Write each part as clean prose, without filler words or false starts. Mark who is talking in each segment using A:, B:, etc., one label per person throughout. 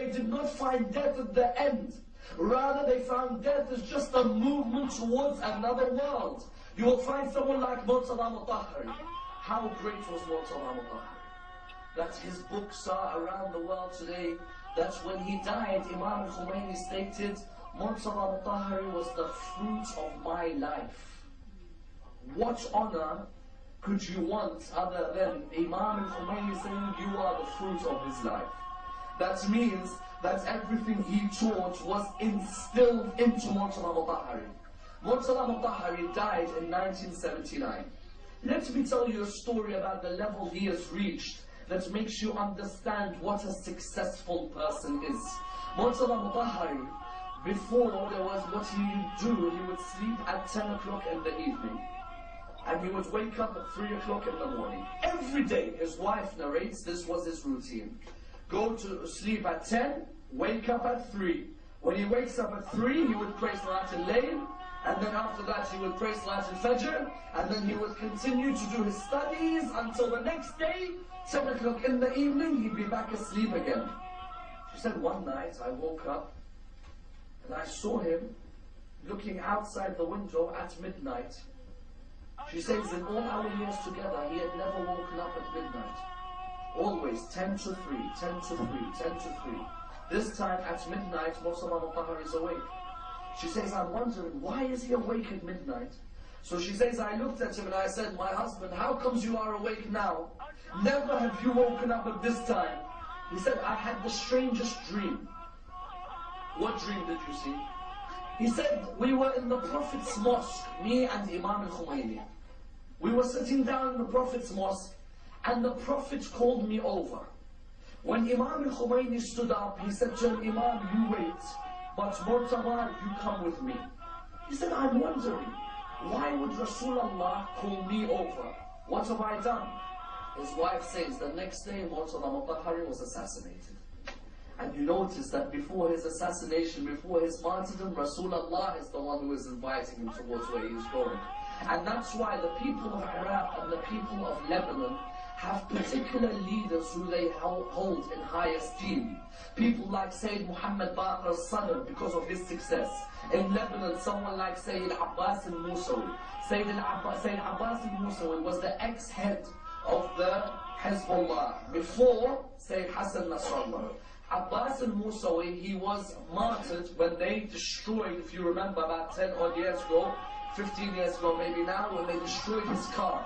A: they did not find death at the end. Rather, they found death as just a movement towards another world. You will find someone like Motahhari. How great was Motahhari? That his books are around the world today. That when he died, Imam Khomeini stated, Motahhari was the fruit of my life. What honor could you want other than Imam Khomeini saying you are the fruit of his life? That means that everything he taught was instilled into Motahhari. Motahhari died in 1979. Let me tell you a story about the level he has reached that makes you understand what a successful person is. Motahhari, before there was what he would do, he would sleep at 10 o'clock in the evening. And he would wake up at 3 o'clock in the morning. Every day, his wife narrates, this was his routine. Go to sleep at 10, wake up at 3. When he wakes up at 3, he would pray Salat al-Layl, and then after that he would pray Salat al-Fajr, and then he would continue to do his studies until the next day, 10 o'clock in the evening, he'd be back asleep again. She said, one night I woke up, and I saw him looking outside the window at midnight. She says, in all our years together, he had never woken up at midnight. Always 10 to 3, 10 to 3, 10 to 3. This time at midnight, Motahhari is awake. She says, I'm wondering, why is he awake at midnight? So she says, I looked at him and I said, my husband, how comes you are awake now? Never have you woken up at this time. He said, I had the strangest dream. What dream did you see? He said, we were in the Prophet's mosque, me and Imam al-Khomeini. We were sitting down in the Prophet's mosque, and the Prophet called me over. When Imam al-Khomeini stood up, he said to him, Imam, you wait, but Murtaba, you come with me. He said, I'm wondering, why would Rasulullah call me over? What have I done? His wife says, the next day, Motahhari was assassinated. And you notice that before his assassination, before his martyrdom, Rasulullah is the one who is inviting him towards where he is going. And that's why the people of Iraq and the people of Lebanon have particular leaders who they hold in high esteem. People like Sayyid Muhammad Baqir Salam, because of his success. In Lebanon, someone like Sayyid Abbas al-Moussawi. Sayyid Abbas al-Moussawi was the ex-head of the Hezbollah before Sayyid Hassan Nasrallah. Abbas al-Moussawi, he was martyred when they destroyed, if you remember, about 10 odd years ago, 15 years ago maybe now, when they destroyed his car.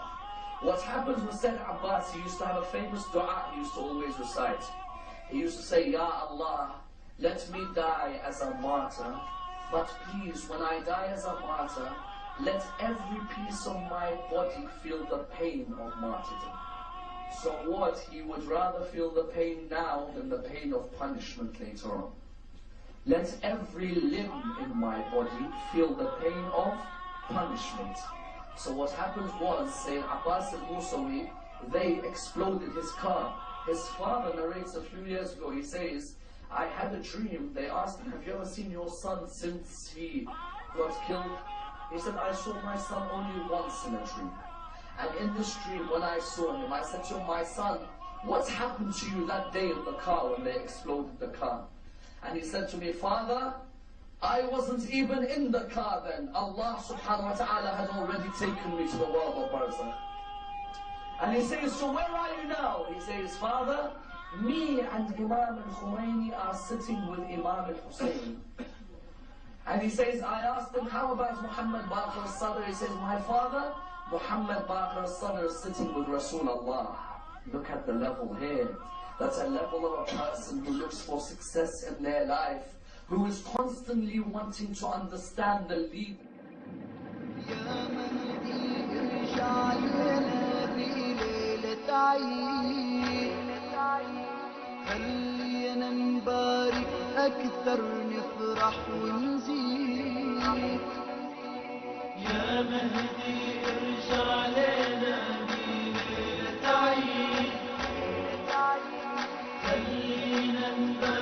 A: What happens with Sayyid Abbas, he used to have a famous dua he used to always recite. He used to say, Ya Allah, let me die as a martyr, but please, when I die as a martyr, let every piece of my body feel the pain of martyrdom. So what? He would rather feel the pain now than the pain of punishment later on. Let every limb in my body feel the pain of punishment. So what happened was, Sayyid Abbas al-Moussawi, they exploded his car. His father narrates a few years ago, he says, I had a dream. They asked him, have you ever seen your son since he got killed? He said, I saw my son only once in a dream. And in this dream, when I saw him, I said to him, my son, what happened to you that day in the car when they exploded the car? And he said to me, Father, I wasn't even in the car then. Allah subhanahu wa ta'ala had already taken me to the world of Barzakh. And he says, so where are you now? He says, Father, me and Imam al-Khomeini are sitting with Imam al-Hussein. And he says, I asked him, how about Muhammad Baqir al-Sadr? He says, my father, Muhammad Baqir al-Sadr is sitting with Rasulullah. Look at the level here. That's a level of a person who looks for success in their life, who is constantly wanting to understand the lead.
B: خلينا نبارك أكثر نفرح ونزيد يا مهدي ارجع لنا ليلة عيد خلينا نبارك